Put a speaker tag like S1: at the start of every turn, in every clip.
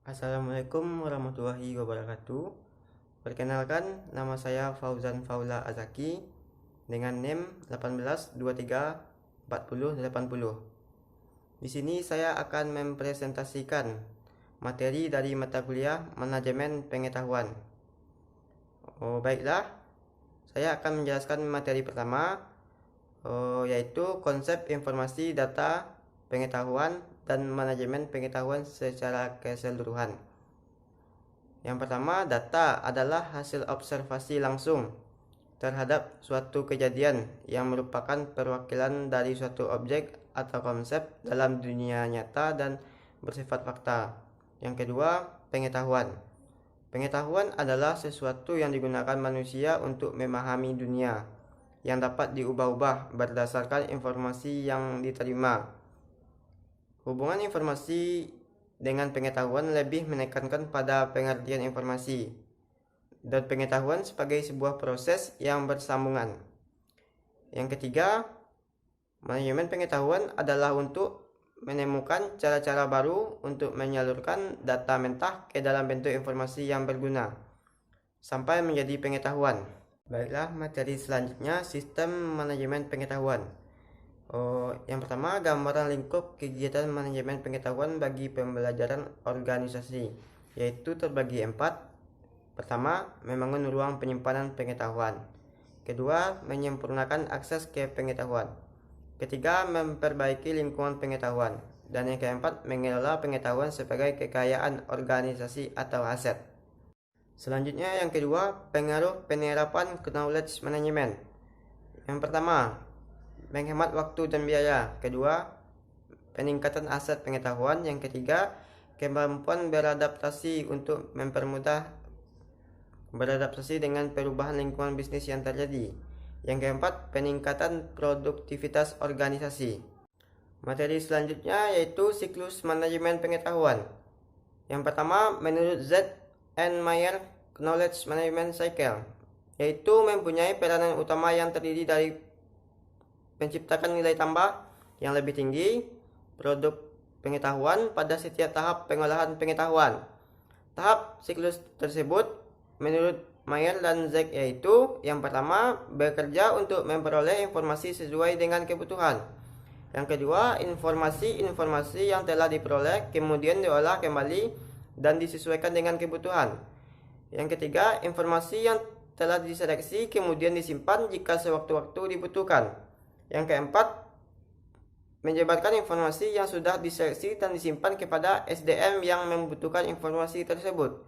S1: Assalamualaikum warahmatullahi wabarakatuh. Perkenalkan, nama saya Fauzan Faula Azaki dengan NIM 18234080. Di sini saya akan mempresentasikan materi dari mata kuliah Manajemen Pengetahuan. Baiklah, saya akan menjelaskan materi pertama, yaitu konsep informasi, data, pengetahuan, dan manajemen pengetahuan secara keseluruhan. Yang pertama, data adalah hasil observasi langsung terhadap suatu kejadian yang merupakan perwakilan dari suatu objek atau konsep dalam dunia nyata dan bersifat fakta. Yang kedua, pengetahuan. Pengetahuan adalah sesuatu yang digunakan manusia untuk memahami dunia, yang dapat diubah-ubah berdasarkan informasi yang diterima. Hubungan informasi dengan pengetahuan lebih menekankan pada pengertian informasi dan pengetahuan sebagai sebuah proses yang bersambungan. Yang ketiga, manajemen pengetahuan adalah untuk menemukan cara-cara baru untuk menyalurkan data mentah ke dalam bentuk informasi yang berguna sampai menjadi pengetahuan. Baiklah, materi selanjutnya sistem manajemen pengetahuan. Yang pertama, gambaran lingkup kegiatan manajemen pengetahuan bagi pembelajaran organisasi, yaitu terbagi 4. Pertama, membangun ruang penyimpanan pengetahuan. Kedua, menyempurnakan akses ke pengetahuan. Ketiga, memperbaiki lingkungan pengetahuan. Dan yang keempat, mengelola pengetahuan sebagai kekayaan organisasi atau aset. Selanjutnya yang kedua, pengaruh penerapan knowledge management. Yang pertama, menghemat waktu dan biaya. Kedua, peningkatan aset pengetahuan. Yang ketiga, kemampuan beradaptasi untuk mempermudah beradaptasi dengan perubahan lingkungan bisnis yang terjadi. Yang keempat, peningkatan produktivitas organisasi. Materi selanjutnya yaitu siklus manajemen pengetahuan. Yang pertama, menurut Z and Mayer Knowledge Management Cycle, yaitu mempunyai peranan utama yang terdiri dari menciptakan nilai tambah yang lebih tinggi produk pengetahuan pada setiap tahap pengolahan pengetahuan. Tahap siklus tersebut menurut Mayer dan Zek yaitu yang pertama, bekerja untuk memperoleh informasi sesuai dengan kebutuhan. Yang kedua, informasi yang telah diperoleh kemudian diolah kembali dan disesuaikan dengan kebutuhan. Yang ketiga, informasi yang telah diseleksi kemudian disimpan jika sewaktu-waktu dibutuhkan. Yang keempat, menyebarkan informasi yang sudah diseleksi dan disimpan kepada SDM yang membutuhkan informasi tersebut.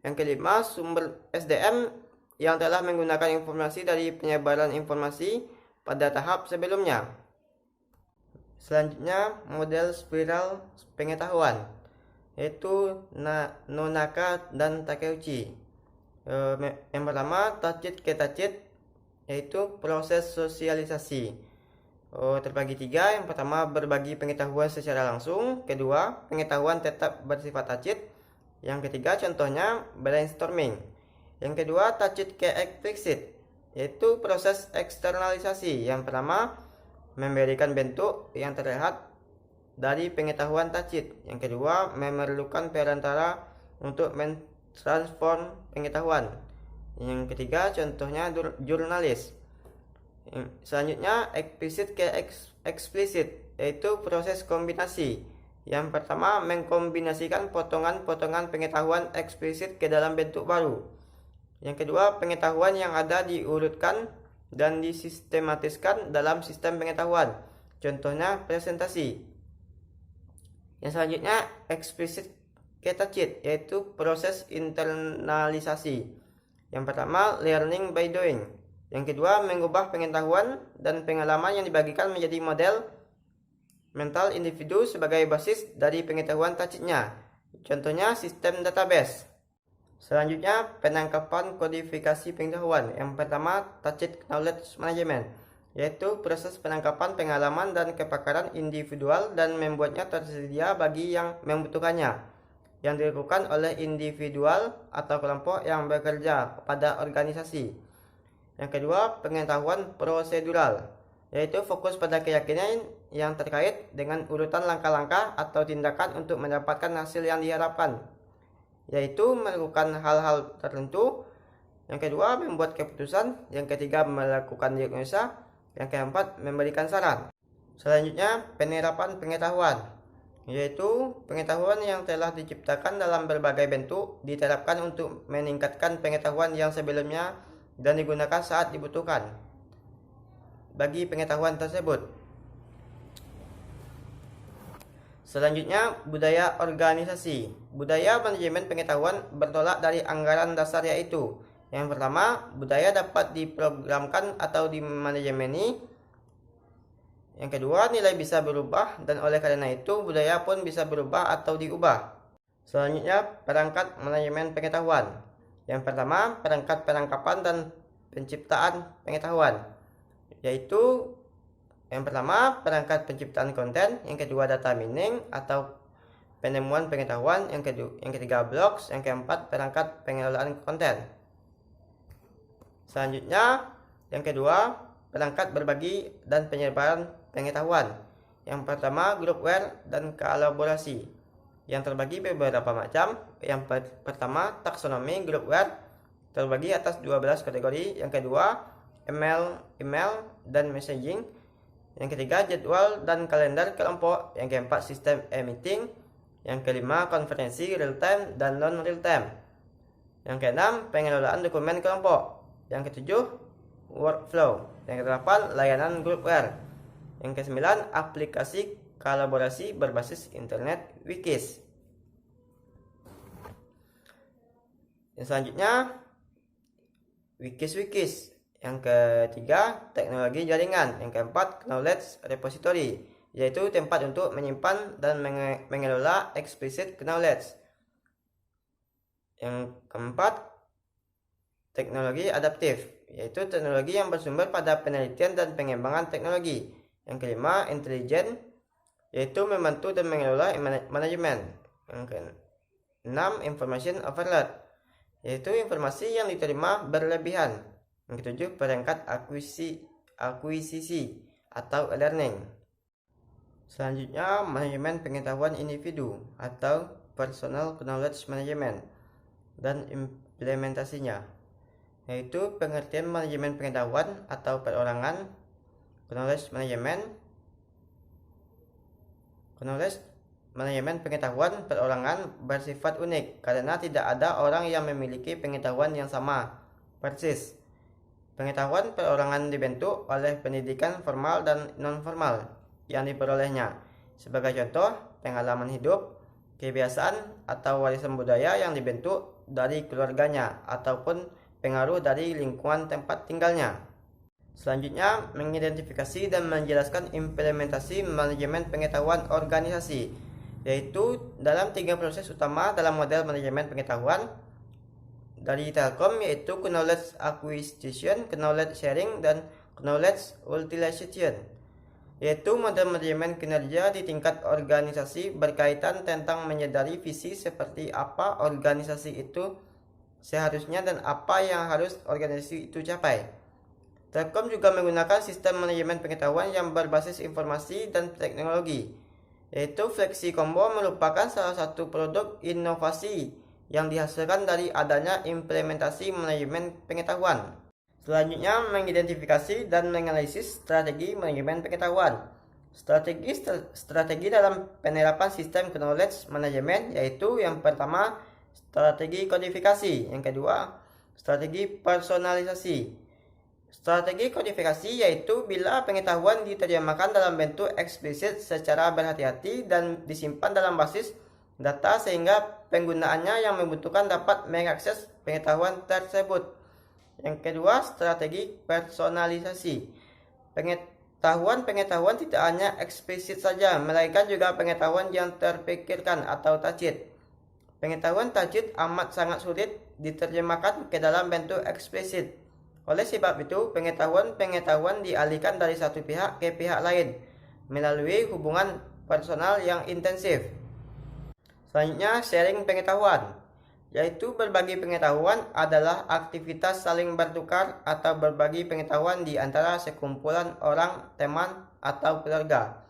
S1: Yang kelima, sumber SDM yang telah menggunakan informasi dari penyebaran informasi pada tahap sebelumnya. Selanjutnya, model spiral pengetahuan, yaitu Nonaka dan Takeuchi. Yang pertama, Tacit ke Tacit, yaitu proses sosialisasi. Terbagi 3. Yang pertama, berbagi pengetahuan secara langsung. Kedua, pengetahuan tetap bersifat tacit. Yang ketiga, contohnya brainstorming. Yang kedua, tacit ke eksplisit, yaitu proses eksternalisasi. Yang pertama, memberikan bentuk yang terlihat dari pengetahuan tacit. Yang kedua, memerlukan perantara untuk mentransform pengetahuan. Yang ketiga, contohnya jurnalis. Selanjutnya, eksplisit ke eksplisit, yaitu proses kombinasi. Yang pertama, mengkombinasikan potongan-potongan pengetahuan eksplisit ke dalam bentuk baru. Yang kedua, pengetahuan yang ada diurutkan dan disistematiskan dalam sistem pengetahuan. Contohnya presentasi. Yang selanjutnya, eksplisit ke tacit, yaitu proses internalisasi. Yang pertama, learning by doing. Yang kedua, mengubah pengetahuan dan pengalaman yang dibagikan menjadi model mental individu sebagai basis dari pengetahuan tacitnya. Contohnya sistem database. Selanjutnya, penangkapan kodifikasi pengetahuan. Yang pertama, tacit knowledge management, yaitu proses penangkapan pengalaman dan kepakaran individual dan membuatnya tersedia bagi yang membutuhkannya, yang dilakukan oleh individual atau kelompok yang bekerja pada organisasi. Yang kedua, pengetahuan prosedural, yaitu fokus pada keyakinan yang terkait dengan urutan langkah-langkah atau tindakan untuk mendapatkan hasil yang diharapkan. yaitu melakukan hal-hal tertentu. Yang kedua, membuat keputusan. Yang ketiga, melakukan diagnosa. Yang keempat, memberikan saran. Selanjutnya, penerapan pengetahuan, yaitu pengetahuan yang telah diciptakan dalam berbagai bentuk diterapkan untuk meningkatkan pengetahuan yang sebelumnya dan digunakan saat dibutuhkan bagi pengetahuan tersebut. Selanjutnya, budaya organisasi. Budaya manajemen pengetahuan bertolak dari anggaran dasar, yaitu yang pertama, budaya dapat diprogramkan atau dimanajemeni. Yang kedua, nilai bisa berubah dan oleh karena itu budaya pun bisa berubah atau diubah. Selanjutnya, perangkat manajemen pengetahuan. Yang pertama, perangkat penangkapan dan penciptaan pengetahuan, yaitu yang pertama, perangkat penciptaan konten. Yang kedua, data mining atau penemuan pengetahuan. Yang ketiga, blogs. Yang keempat, perangkat pengelolaan konten. Selanjutnya, yang kedua, perangkat berbagi dan penyebaran pengetahuan. Yang pertama, groupware dan kolaborasi, yang terbagi beberapa macam. Yang pertama, taksonomi groupware terbagi atas 12 kategori. Yang kedua, email dan messaging. Yang ketiga, jadwal dan kalender kelompok. Yang keempat, sistem e-meeting. Yang kelima, konferensi real time dan non real time. Yang keenam, pengelolaan dokumen kelompok. Yang ketujuh, workflow. Yang kedelapan, layanan groupware. Yang kesembilan, aplikasi kolaborasi berbasis internet wikis. Yang selanjutnya, wikis. Yang ketiga, teknologi jaringan. Yang keempat, knowledge repository, yaitu tempat untuk menyimpan dan mengelola explicit knowledge. Yang keempat, teknologi adaptif, yaitu teknologi yang bersumber pada penelitian dan pengembangan teknologi. Yang kelima, intelijen, yaitu membantu dan mengelola manajemen. Yang keenam, information overload, yaitu informasi yang diterima berlebihan. Yang ketujuh, perangkat akuisisi atau learning. Selanjutnya, manajemen pengetahuan individu atau personal knowledge management dan implementasinya, yaitu pengertian manajemen pengetahuan atau perorangan. Knowledge manajemen pengetahuan perorangan bersifat unik karena tidak ada orang yang memiliki pengetahuan yang sama persis. Pengetahuan perorangan dibentuk oleh pendidikan formal dan non-formal yang diperolehnya. Sebagai contoh, pengalaman hidup, kebiasaan, atau warisan budaya yang dibentuk dari keluarganya ataupun pengaruh dari lingkungan tempat tinggalnya. Selanjutnya, mengidentifikasi dan menjelaskan implementasi manajemen pengetahuan organisasi, yaitu dalam 3 proses utama dalam model manajemen pengetahuan dari Telkom, yaitu knowledge acquisition, knowledge sharing, dan knowledge utilization, yaitu model manajemen kinerja di tingkat organisasi berkaitan tentang menyadari visi seperti apa organisasi itu seharusnya dan apa yang harus organisasi itu capai. Telkom juga menggunakan sistem manajemen pengetahuan yang berbasis informasi dan teknologi, yaitu Flexi Combo merupakan salah satu produk inovasi yang dihasilkan dari adanya implementasi manajemen pengetahuan. Selanjutnya, mengidentifikasi dan menganalisis strategi manajemen pengetahuan. Strategi dalam penerapan sistem knowledge management, yaitu yang pertama, strategi kodifikasi. Yang kedua, strategi personalisasi. Strategi kodifikasi yaitu bila pengetahuan diterjemahkan dalam bentuk eksplisit secara berhati-hati dan disimpan dalam basis data sehingga penggunaannya yang membutuhkan dapat mengakses pengetahuan tersebut. Yang kedua, strategi personalisasi. Pengetahuan tidak hanya eksplisit saja, melainkan juga pengetahuan yang terpikirkan atau tacit. Pengetahuan tacit amat sangat sulit diterjemahkan ke dalam bentuk eksplisit. Oleh sebab itu, pengetahuan dialihkan dari satu pihak ke pihak lain melalui hubungan personal yang intensif. Selanjutnya, sharing pengetahuan, yaitu berbagi pengetahuan adalah aktivitas saling bertukar atau berbagi pengetahuan di antara sekumpulan orang, teman, atau keluarga,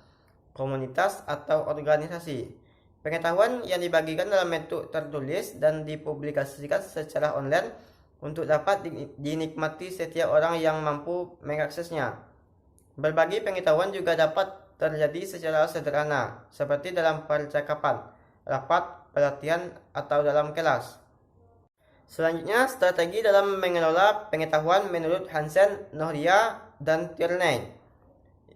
S1: komunitas, atau organisasi. Pengetahuan yang dibagikan dalam bentuk tertulis dan dipublikasikan secara online untuk dapat dinikmati setiap orang yang mampu mengaksesnya. Berbagi pengetahuan juga dapat terjadi secara sederhana, seperti dalam percakapan, rapat, pelatihan, atau dalam kelas. Selanjutnya, strategi dalam mengelola pengetahuan menurut Hansen, Nohria, dan Tierney.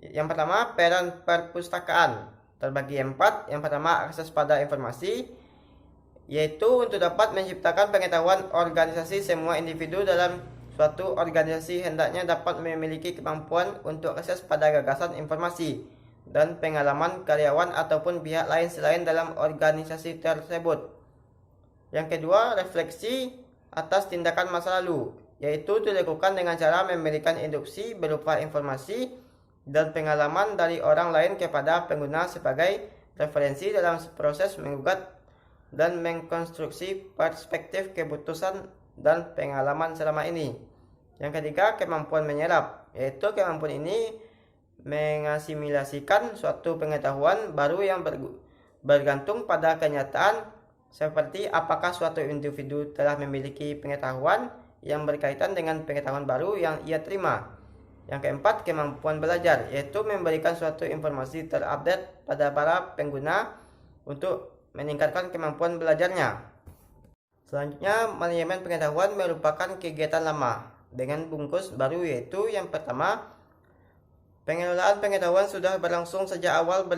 S1: Yang pertama, peran perpustakaan. Terbagi 4. Yang pertama, akses pada informasi, yaitu untuk dapat menciptakan pengetahuan organisasi. Semua individu dalam suatu organisasi hendaknya dapat memiliki kemampuan untuk akses pada gagasan, informasi, dan pengalaman karyawan ataupun pihak lain selain dalam organisasi tersebut. Yang kedua, refleksi atas tindakan masa lalu, yaitu dilakukan dengan cara memberikan induksi berupa informasi dan pengalaman dari orang lain kepada pengguna sebagai referensi dalam proses menggugat dan mengkonstruksi perspektif keputusan dan pengalaman selama ini. Yang ketiga, kemampuan menyerap, yaitu kemampuan ini mengasimilasikan suatu pengetahuan baru yang bergantung pada kenyataan, seperti apakah suatu individu telah memiliki pengetahuan yang berkaitan dengan pengetahuan baru yang ia terima. Yang keempat, kemampuan belajar, yaitu memberikan suatu informasi terupdate pada para pengguna untuk meningkatkan kemampuan belajarnya. Selanjutnya, manajemen pengetahuan merupakan kegiatan lama dengan bungkus baru, yaitu yang pertama, pengelolaan pengetahuan sudah berlangsung sejak awal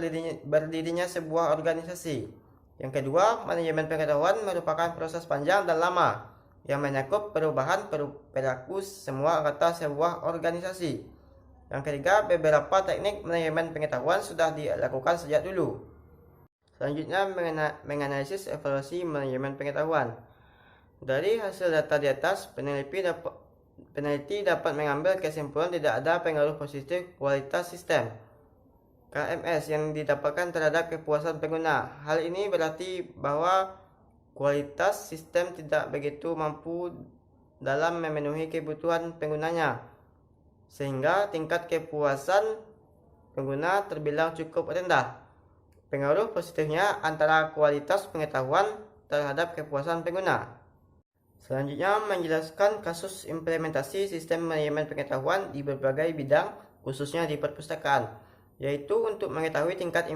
S1: berdirinya sebuah organisasi. Yang kedua, manajemen pengetahuan merupakan proses panjang dan lama yang mencakup perubahan perilaku semua anggota sebuah organisasi. Yang ketiga, beberapa teknik manajemen pengetahuan sudah dilakukan sejak dulu. Selanjutnya, menganalisis evaluasi manajemen pengetahuan. Dari hasil data di atas, peneliti dapat mengambil kesimpulan tidak ada pengaruh positif kualitas sistem KMS yang didapatkan terhadap kepuasan pengguna. Hal ini berarti bahwa kualitas sistem tidak begitu mampu dalam memenuhi kebutuhan penggunanya, sehingga tingkat kepuasan pengguna terbilang cukup rendah. Pengaruh positifnya antara kualitas pengetahuan terhadap kepuasan pengguna. Selanjutnya, menjelaskan kasus implementasi sistem manajemen pengetahuan di berbagai bidang, khususnya di perpustakaan, yaitu untuk mengetahui tingkat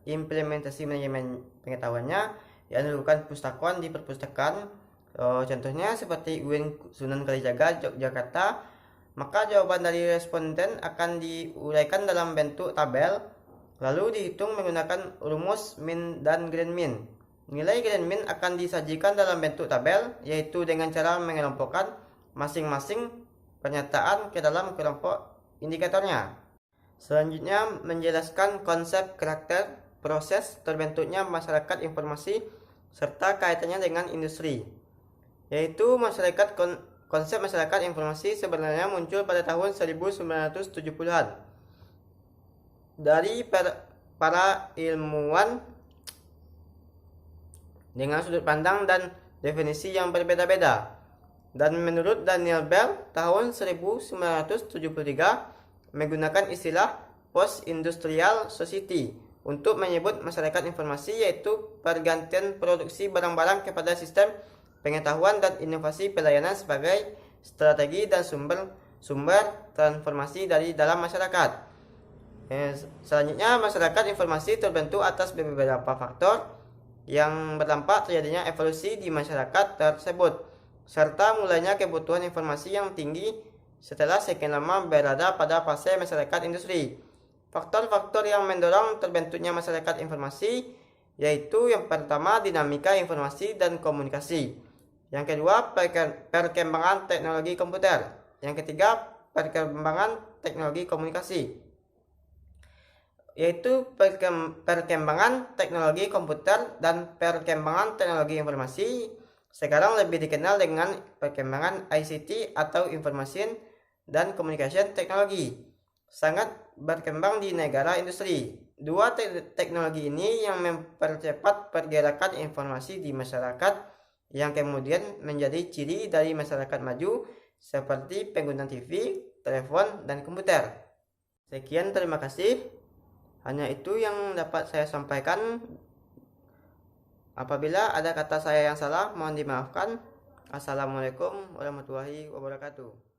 S1: implementasi manajemen pengetahuannya yang dilakukan pustakawan di perpustakaan. Contohnya seperti UIN Sunan Kalijaga, Yogyakarta. Maka jawaban dari responden akan diuraikan dalam bentuk tabel, lalu dihitung menggunakan rumus min dan grand min. Nilai grand min akan disajikan dalam bentuk tabel, yaitu dengan cara mengelompokkan masing-masing pernyataan ke dalam kelompok indikatornya. Selanjutnya, menjelaskan konsep karakter proses terbentuknya masyarakat informasi serta kaitannya dengan industri, yaitu konsep masyarakat informasi sebenarnya muncul pada tahun 1970-an dari para ilmuwan dengan sudut pandang dan definisi yang berbeda-beda. Dan menurut Daniel Bell, tahun 1973 menggunakan istilah post-industrial society untuk menyebut masyarakat informasi, yaitu pergantian produksi barang-barang kepada sistem pengetahuan dan inovasi pelayanan sebagai strategi dan sumber transformasi dari dalam masyarakat. Selanjutnya, masyarakat informasi terbentuk atas beberapa faktor yang berdampak terjadinya evolusi di masyarakat tersebut, serta mulainya kebutuhan informasi yang tinggi setelah sekian lama berada pada fase masyarakat industri. Faktor-faktor yang mendorong terbentuknya masyarakat informasi yaitu yang pertama, dinamika informasi dan komunikasi. Yang kedua, perkembangan teknologi komputer. Yang ketiga, perkembangan teknologi komunikasi, yaitu perkembangan teknologi komputer dan perkembangan teknologi informasi. Sekarang lebih dikenal dengan perkembangan ICT atau Information dan Communication Technology, sangat berkembang di negara industri. Dua teknologi ini yang mempercepat pergerakan informasi di masyarakat, yang kemudian menjadi ciri dari masyarakat maju seperti penggunaan TV, telepon, dan komputer. Sekian, terima kasih. Hanya itu yang dapat saya sampaikan. Apabila ada kata saya yang salah, mohon dimaafkan. Assalamualaikum warahmatullahi wabarakatuh.